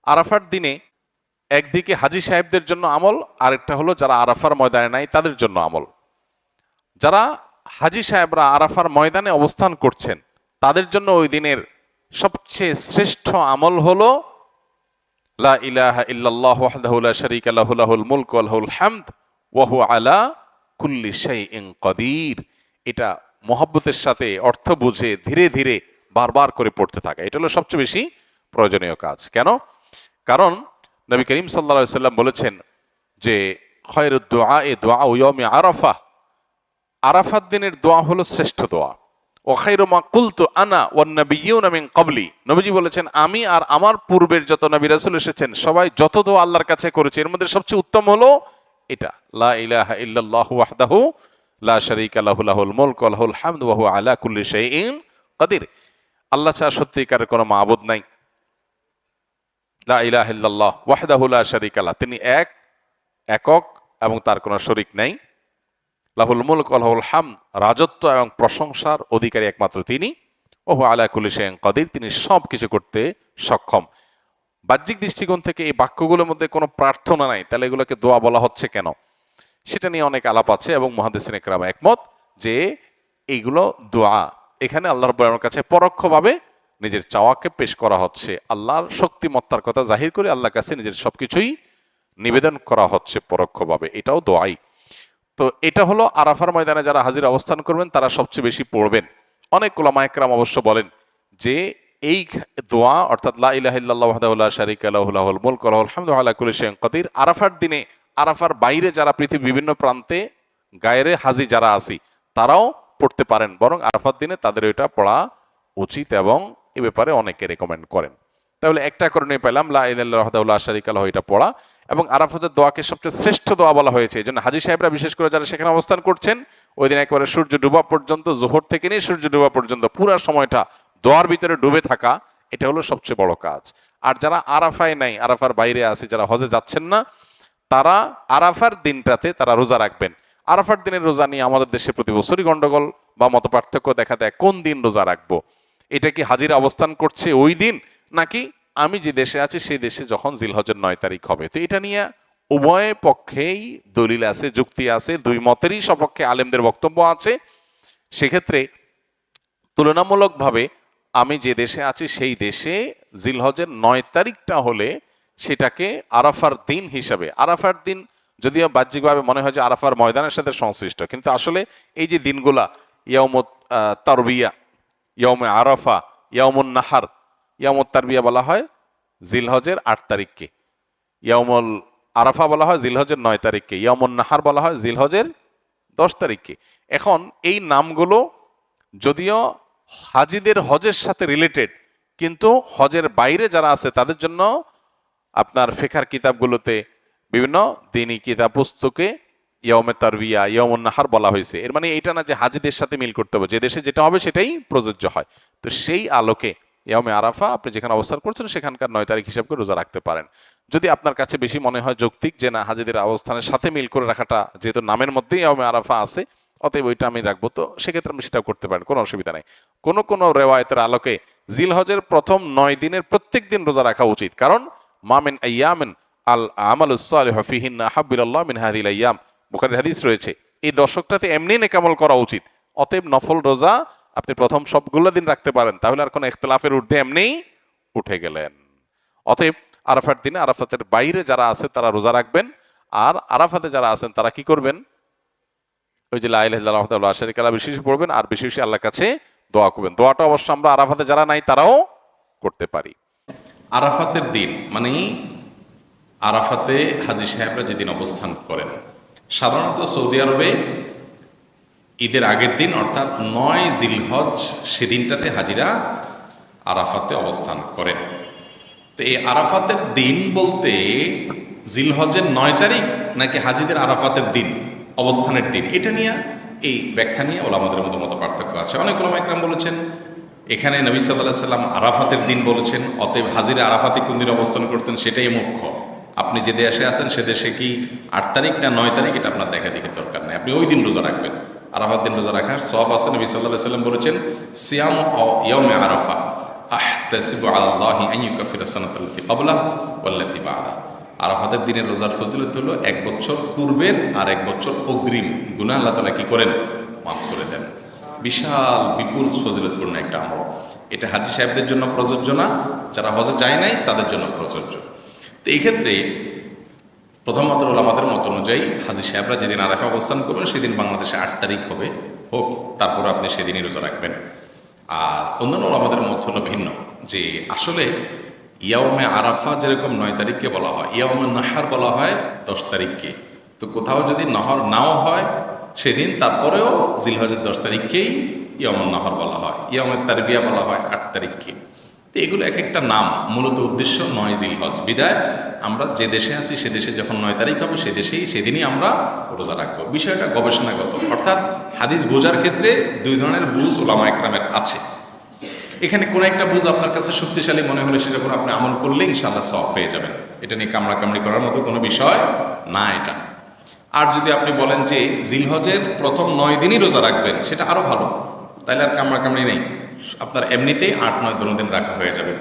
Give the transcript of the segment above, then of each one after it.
আরাফার দিনে একদিকে হাজী সাহেবদের জন্য আমল, আরেকটা হলো যারা আরাফার ময়দানে নাই তাদের জন্য আমল। যারা হাজী সাহেবরা আরাফার ময়দানে অবস্থান করছেন তাদের জন্য ওই দিনের সবচেয়ে শ্রেষ্ঠ আমল হলো লা ইলাহা ইল্লাল্লাহ ওয়াহদাহু লা শারীকা লাহু লাহুল মুলকু ওয়া লাহুল হামদ ওয়া হুয়া আলা কুল্লি শাইইন কাদির। এটা মহব্বতের সাথে অর্থ বুঝে ধীরে ধীরে বারবার করে পড়তে থাকা, এটা হলো সবচেয়ে বেশি প্রয়োজনীয় কাজ। কেন? কারণ নবী করিম সাল্লাল্লাহু আলাইহি সাল্লাম বলেছেন যে খায়রুদ দুআ দুআউ ইয়াউমি আরাফা, আরাফাত দিনের দোয়া হলো শ্রেষ্ঠ দোয়া। ওয়া খায়রু মা কুলতু আনা ওয়ান নাবিয়্যুনা মিন ক্বাবলি, নবীজি বলেছেন আমি আর আমার পূর্বের যত নবী রাসূল এসেছেন সবাই যত দোয়া আল্লাহর কাছে করেছে এর মধ্যে সবচেয়ে উত্তম হলো এটা, লা ইলাহা ইল্লাল্লাহু ওয়াহদাহু লা শারীকা লাহু লাহুল মুলকু ওয়া লাহুল হামদু ওয়া হুয়া আলা কুল্লি শাইইন কাদির। আল্লাহ ছাড়া সত্যিকারের কোনো মাবুদ নাই, লা ইলাহা ইল্লাল্লাহ ওয়াহদাহু লা শারীকা লাহু, তিনি একক এবং তার কোনো শরীক নাই, লাহুল মুলক ওয়া লাহুল হামদ, রাজত্ব এবং প্রশংসার অধিকারী একমাত্র তিনি, ওয়া হুয়া আলা কুল্লি শাইইন কাদির, তিনি সব কিছু করতে সক্ষম। বাহ্যিক দৃষ্টিকোণ থেকে এই বাক্যগুলোর মধ্যে কোনো প্রার্থনা নাই, তাহলে এগুলোকে দোয়া বলা হচ্ছে কেন? সেটা নিয়ে অনেক আলাপ আছে এবং মুহাদ্দিসিন ইকরাম একমত যে এইগুলো দোয়া, এখানে আল্লাহ রাব্বুল আলামিনের কাছে পরোক্ষভাবে নিজের চাওয়াকে পেশ করা হচ্ছে, আল্লাহর শক্তিমত্তার কথা জাহির করে আল্লাহর কাছে নিজের সবকিছুই নিবেদন করা হচ্ছে পরোক্ষভাবে, এটাও দোয়াই। তো এটা হলো আরাফার ময়দানে যারা হাজির অবস্থান করবেন তারা সবচেয়ে বেশি পড়বেন। অনেক উলামা ইকরাম অবশ্য বলেন যে এই দোয়া অর্থাৎ লা ইলাহা ইল্লাল্লাহু ওয়াহদাহু লা শারীকা লাহু লাহুল মুলকু ওয়া লাহুল হামদু আলা কুল্লি শাইইন কাদির, আরাফার দিনে, আরাফার বাইরে যারা পৃথিবীর বিভিন্ন প্রান্তে গায়রে হাজি যারা আছি তারাও পড়তে পারেন, বরং আরাফার দিনে তাদের এটা পড়া উচিত এবং এ ব্যাপারে অনেকে রেকমেন্ড করেন। তাহলে একটা করণীয় পেলাম লা ইলাহা ইল্লাল্লাহু ওয়াহদাহু লা শারীকা লাহু, এটা পড়া। এবং আরাফাতের দোয়াকে সবচেয়ে শ্রেষ্ঠ দোয়া বলা হয়েছে, এই জন্য হাজী সাহেবরা বিশেষ করে যারা সেখানে অবস্থান করছেন ওই দিন একেবারে সূর্য ডুবা পর্যন্ত, জোহর থেকে নিয়ে সূর্য ডুবা পর্যন্ত পুরো সময়টা দোয়ার ভিতরে ডুবে থাকা, এটা হলো সবচেয়ে বড় কাজ। আর যারা আরাফায় নাই, আরাফার বাইরে আছে, যারা হজে যাচ্ছেন না, তারা আরাফার দিনটাতে তারা রোজা রাখবেন। আরাফার দিনের রোজা নিয়ে আমাদের দেশে প্রতি বছরই গন্ডগোল বা মত পার্থক্য দেখা দেয়, কোন দিন রোজা রাখবো? এটা কি হাজিরা অবস্থান করছে ওই দিন, নাকি আমি যে দেশে আছি সেই দেশে যখন জিলহজের 9 তারিখ হবে? তো এটা নিয়ে উভয় পক্ষেই দলিল আছে, যুক্তি আছে, দুই মতেরই সপক্ষে আলেমদের বক্তব্য আছে। সেক্ষেত্রে তুলনামূলকভাবে আমি যে দেশে আছি সেই দেশে জিলহজের 9 তারিখটা হলে সেটাকে আরাফার দিন হিসাবে, আরাফার দিন যদিও বাহ্যিকভাবে মনে হয় যে আরাফার ময়দানের সাথে সংশ্লিষ্ট, কিন্তু আসলে এই যে দিনগুলা ইয়াউমুত তারবিয়া, ইয়াউমে আরাফা, ইয়াউমুন নাহার, ইয়াউমুত তারবিয়া বলা হয় জিলহজের 8 তারিখকে, ইয়াউমুল আরাফা বলা হয় জিলহজের 9 তারিখকে, ইয়াউমুন নাহার বলা হয় জিলহজের 10 তারিখকে। এখন এই নামগুলো যদিও হাজিদের হজের সাথে রিলেটেড, কিন্তু হজের বাইরে যারা আছে তাদের জন্য আপনার ফিকহের কিতাবগুলোতে বিভিন্ন দ্বীনি কিতাব পুস্তকে ইয়াউমে তারবিয়া, ইয়াউমুন নাহার বলা হয়েছে। এর মানে এটা না যে হাজিদের সাথে মিল করতে হবে, যে দেশে যেটা হবে সেটাই প্রযোজ্য হয়। তো সেই আলোকে ইয়াউমে আরাফা আপনি যেখানে অবস্থান করছেন সেখানকার 9 তারিখ হিসাব করে রোজা রাখতে পারেন। যদি আপনার কাছে বেশি মনে হয় যৌক্তিক যে না হাজিদের অবস্থানের সাথে মিল করে রাখাটা, যেহেতু নামের মধ্যেই ইয়াউমে আরাফা আছে, অতএব ওইটা আমি রাখবো, তো সেক্ষেত্রে আপনি সেটাও করতে পারেন, কোনো অসুবিধা নেই। কোন রেওয়ায়েতের আলোকে জিলহজের প্রথম 9 দিনের প্রত্যেক দিন রোজা রাখা উচিত, কারণ মামিন আইয়ামিন আল আমালুস সালিহু ফিহিন্না আহাব্বুলিল্লাহ মিন হাযিহিল আইয়াম, বুখারীর হাদিস রয়েছে। এই দশকটাতে এমনি নেকামল করা উচিত, অতএব নফল রোজা আপনি প্রথম সবগুলো দিন রাখতে পারেন, তাহলে আর কোনো ইখতিলাফের ঊর্ধ্বে এমনিই উঠে গেলেন। অতএব আরাফার দিনে আরাফাতের বাইরে যারা আছে তারা রোজা রাখবেন, আর আরাফাতে যারা আছেন তারা কি করবেন? ওই যে লা ইলাহা ইল্লাল্লাহু ওয়াহদাহু লা শারীকা লাহু বেশি বেশি পড়বেন, আর বেশি বেশি আল্লাহর কাছে দোয়া করবেন। দোয়াটা অবশ্য আমরা আরাফাতে যারা নাই তারাও করতে পারি। আরাফাতের দিন মানে আরাফাতে হাজী সাহেবরা যেদিন অবস্থান করেন, সাধারণত সৌদি আরবে ঈদের আগের দিন অর্থাৎ 9 জিলহজ, সেদিনটাতে হাজিরা আরাফাতে অবস্থান করেন। তো এই আরাফাতের দিন বলতে জিলহজের 9 তারিখ নাকি হাজিদের আরাফাতের দিন, অবস্থানের দিন, এটা নিয়ে এই ব্যাখ্যা নিয়ে ওলামাদের মধ্যে মত পার্থক্য আছে। অনেক ওলামা ইকরাম বলেছেন এখানে নবী সাল্লাল্লাহু আলাইহি সাল্লাম আরাফাতের দিন বলেছেন, অতএব হাজিরা আরাফাতে কোন দিন অবস্থান করছেন সেটাই মুখ্য। আপনি যে দেশে আছেন সে দেশে কি 8 তারিখ না 9 তারিখ এটা আপনার দেখা দেখে দরকার নেই, আপনি ওই দিন রোজা রাখবেন। আরাফাত দিন রোজা রাখার সওয়াব আছে। নবী সাল্লাল্লাহু আলাইহি সাল্লাম বলেছেন সিয়াম ইয়াউমে আরাফা আহতাসিবু আলাল্লাহি আন ইউকাফিরা সানাতাল্লাতী ক্বাবলাহা ওয়াল্লাতী বা'দাহা। আরাফাতের দিনের রোজার ফজিলত হলো 1 বছর পূর্বের আর 1 বছর অগ্রিম গুনাহ আল্লাহ তাআলা কি করেন? মাফ করে দেন। বিশাল বিপুল ফজিলতপূর্ণ একটা আমল। এটা হাজী সাহেবদের জন্য প্রযোজ্য না, যারা হজে যায় নাই তাদের জন্য প্রযোজ্য। তো এই ক্ষেত্রে প্রথমত আমাদের মত অনুযায়ী হাজী সাহেবরা যেদিন আরাফা অবস্থান করবেন সেদিন বাংলাদেশে 8 তারিখ হবে, হোক, তারপর আপনি সেদিনই রোজা রাখবেন। আর অন্যান্য আমাদের মত হলো ভিন্ন, যে আসলে ইয়াউমে আরাফা যেরকম 9 তারিখকে বলা হয়, ইয়াউমে নাহার বলা হয় 10 তারিখকে। তো কোথাও যদি নহর নাও হয় সেদিন, তারপরেও জিলহজের 10 তারিখকেই ইয়াউমুন নাহর বলা হয়, ইয়াউমুত তারবিয়া বলা হয় 8 তারিখকে। তো এগুলো এক একটা নাম, মূলত উদ্দেশ্য 9 জিলহজ। বিদায় আমরা যে দেশে আছি সে দেশে যখন 9 তারিখ হবে সে দেশেই সেদিনই আমরা রোজা রাখবো। বিষয়টা গবেষণাগত, অর্থাৎ হাদিস বোঝার ক্ষেত্রে 2 ধরনের বুঝ উলামা একরামের আছে। এখানে কোনো একটা বুঝ আপনার কাছে শক্তিশালী মনে হলে সেটার উপর আপনি আমল করলে ইনশাআল্লাহ সওয়াব পেয়ে যাবেন। এটা নিয়ে কামড়াকামড়ি করার মতো কোনো বিষয় না এটা। আর যদি আপনি বলেন যে জিলহজের প্রথম 9 দিনই রোজা রাখবেন, সেটা আরো ভালো, তাইলে আর কামড়াকামড়ি নেই, আপনার এমনিতেই 8-9 দিন রাখা হয়ে যাবে।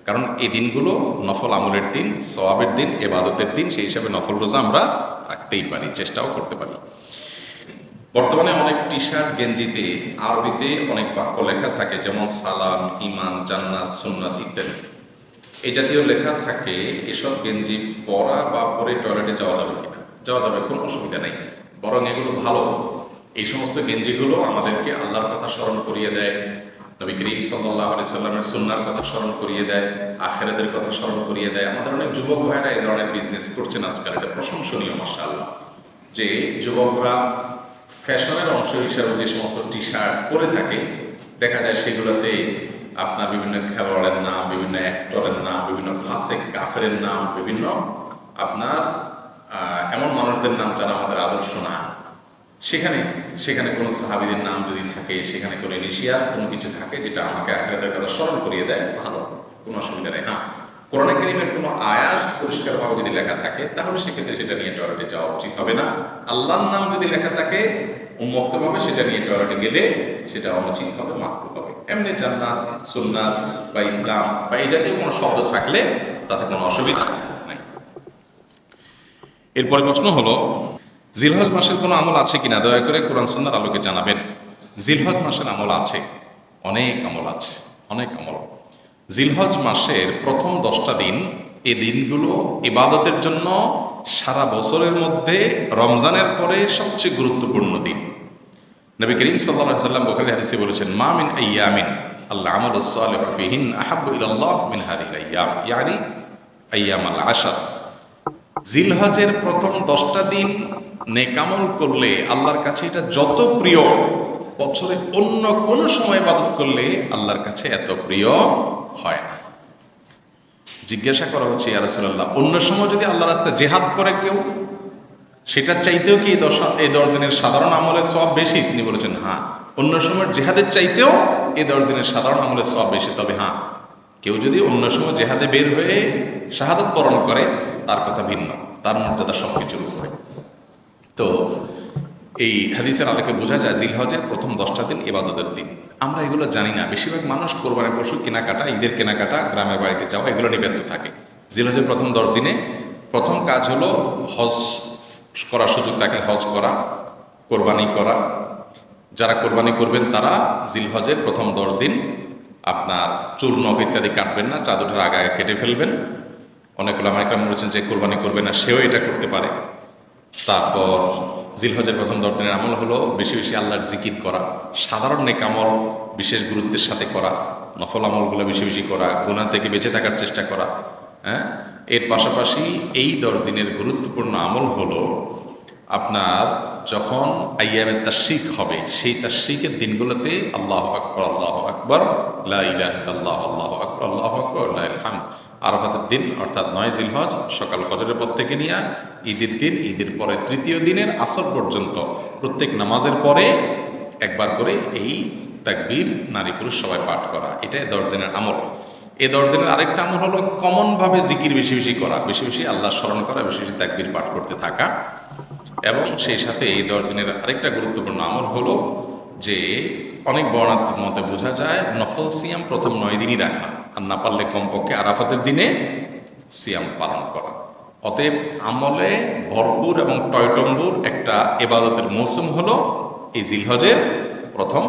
কারণ এই দিনগুলো নফল আমলের দিন, সওয়াবের দিন, ইবাদতের দিন, সেই হিসাবে নফল রোজা আমরা রাখতেই পারি, চেষ্টাও করতে পারি। বর্তমানে অনেক টি শার্ট গেঞ্জিতে আরবিতে অনেক বাক্য লেখা থাকে, যেমন সালাম, ইমান, জান্নাত, সুন্নাত ইত্যাদি। এই জাতীয় লেখা থাকে। এসব গেঞ্জি পরা বা পরে টয়লেটে যাওয়া যাবে কিনা? যাওয়া যাবে, কোনো অসুবিধা নেই, বরং এগুলো ভালো। এই সমস্ত গেঞ্জিগুলো আমাদেরকে আল্লাহর কথা স্মরণ করিয়ে দেয়, নবী করিম সাল্লাল্লাহু আলাইহি সাল্লামের সুন্নাহর কথা স্মরণ করিয়ে দেয়, আখিরাতের কথা স্মরণ করিয়ে দেয়। আমাদের অনেক যুবক ভাইরা এই ধরনের বিজনেস করছেন আজকাল, এটা প্রশংসনীয় মাশাআল্লাহ। যে যুবকরা ফ্যাশনের অংশ হিসাবে যে সমস্ত টি শার্ট পরে থাকে, দেখা যায় সেগুলোতে আপনার বিভিন্ন খেলোয়াড়ের নাম, বিভিন্ন অ্যাক্টরের নাম, বিভিন্ন ফাসেক কাফেরের নাম, বিভিন্ন আপনার এমন মানুষদের নাম যারা আমাদের আদর্শ না। সেখানে কোনো সাহাবীদের নাম যদি থাকে, সেখানে কোনো ইনিশিয়াল কোনো কিছু থাকে যেটা আমাকে আখিরাতের কথা স্মরণ করিয়ে দেয়, ভালো, কোনো অসুবিধা নেই। হ্যাঁ, কোরআনে কারীমের কোনো আয়াত পরিষ্কারভাবে যদি লেখা থাকে তাহলে সেক্ষেত্রে সেটা নিয়ে টয়লেটে যাওয়া উচিত হবে না। আল্লাহর নাম যদি লেখা থাকে উন্মুক্তভাবে, সেটা নিয়ে টয়লেটে গেলে সেটা অনুচিত হবে, মাকরুহ হবে। এমনি জান্নাত, সুন্নাত বা ইসলাম বা এই জাতীয় কোনো শব্দ থাকলে তাতে কোনো অসুবিধা নাই। এরপরে প্রশ্ন হলো, জিলহজ মাসের কোনো আমল আছে কিনা? দয়া করে কোরআন সুন্নাহর আলোকে জানাবেন। জিলহজ মাসের আমল আছে, অনেক আমল আছে, অনেক আমল। জিলহজ মাসের প্রথম 10টা দিন, এই দিনগুলো ইবাদতের জন্য সারা বছরের মধ্যে রমজানের পরে সবচেয়ে গুরুত্বপূর্ণ দিন। নবী করিম সাল্লাল্লাহু আলাইহি ওয়াসাল্লাম বুখারী হাদিসে বলেছেন, মা মিন আইয়ামিন আল আমালুস সালিহু ফীহিন আহাব্বু ইলাল্লাহ মিন হাযিহিল আইয়াম, ইয়ানি আইয়ামাল আশর। জিলহজের প্রথম 10টা দিন নেকামল করলে আল্লাহর কাছে এটা যত প্রিয়, বছরে অন্য কোন সময় ইবাদত করলে আল্লাহর কাছে এত প্রিয় হয় না। জিজ্ঞাসা করা হচ্ছে, ইয়া রাসূলুল্লাহ, অন্য সময় যদি আল্লাহর রাস্তায় জিহাদ করে কেউ, সেটার চাইতেও কি এই 10 দিনের সাধারণ আমলের সওয়াব বেশি? তিনি বলেছেন, হ্যাঁ, অন্য সময় জিহাদের চাইতেও এই 10 দিনের সাধারণ আমলের সওয়াব বেশি। তবে হ্যাঁ, কেউ যদি অন্য সময় জিহাদে বের হয়ে শাহাদাত বরণ করে তার কথা ভিন্ন, তার মর্যাদা সবকিছুর উপরে। তো এই হাদিসের আলোকে বোঝা যায় জিলহজের প্রথম 10টা দিন ইবাদতের দিন। আমরা এগুলো জানি না। বেশিরভাগ মানুষ কোরবানির পশু কেনাকাটা, ঈদের কেনাকাটা, গ্রামের বাড়িতে যাওয়া, এগুলো নিয়ে ব্যস্ত থাকে। জিলহজের প্রথম 10 দিনে প্রথম কাজ হলো হজ করার সুযোগ থাকলে হজ করা, কোরবানি করা। যারা কোরবানি করবেন তারা জিলহজের প্রথম 10 দিন আপনার চুল, নখ ইত্যাদি কাটবেন না, চাঁদ ওঠার আগে আগে কেটে ফেলবেন। অনেক ওলামা ইকরাম বলেছেন যে কোরবানি করবে না সেও এটা করতে পারে। তারপর জিলহজের প্রথম 10 দিনের আমল হলো বেশি বেশি আল্লাহর জিকির করা, সাধারণ নেক আমল বিশেষ গুরুত্বের সাথে করা, নফল আমলগুলো বেশি বেশি করা, গুনাহ থেকে বেঁচে থাকার চেষ্টা করা। হ্যাঁ, এর পাশাপাশি এই 10 দিনের গুরুত্বপূর্ণ আমল হলো আপনার যখন আইয়ামে তাশরিক হবে, সেই তাশরিকের দিনগুলোতে আল্লাহু আকবার, আল্লাহু আকবার, লা ইলাহা ইল্লাল্লাহ, আল্লাহু আকবার, আল্লাহু আকবার, লাহিল হামদ। আরাফাতের দিন অর্থাৎ 9 জিলহজ সকাল ফজরের পর থেকে নিয়ে ঈদের দিন, ঈদের পরে তৃতীয় দিনের আসর পর্যন্ত প্রত্যেক নামাজের পরে একবার করে এই তাকবীর নারী পুরুষ সবাই পাঠ করা, এটাই 10 দিনের আমল। এই 10 দিনের আরেকটা আমল হলো কমনভাবে জিকির বেশি বেশি করা, বেশি বেশি আল্লাহ স্মরণ করা, বেশি বেশি তাকবীর পাঠ করতে থাকা। এবং সেই সাথে এই 10 দিনের আরেকটা গুরুত্বপূর্ণ আমল হলো যে অনেক বর্ণাত্মক মতে বোঝা যায় নফল সিয়াম প্রথম 9 দিনই রাখা। আর না পারলে কমপক্ষে আরাফাতের দিনে সিয়াম পালন করা। অতএব আমলে ভরপুর এবং টয়টম্বুর একটা ইবাদতের মৌসুম হলো এই জিলহজের প্রথম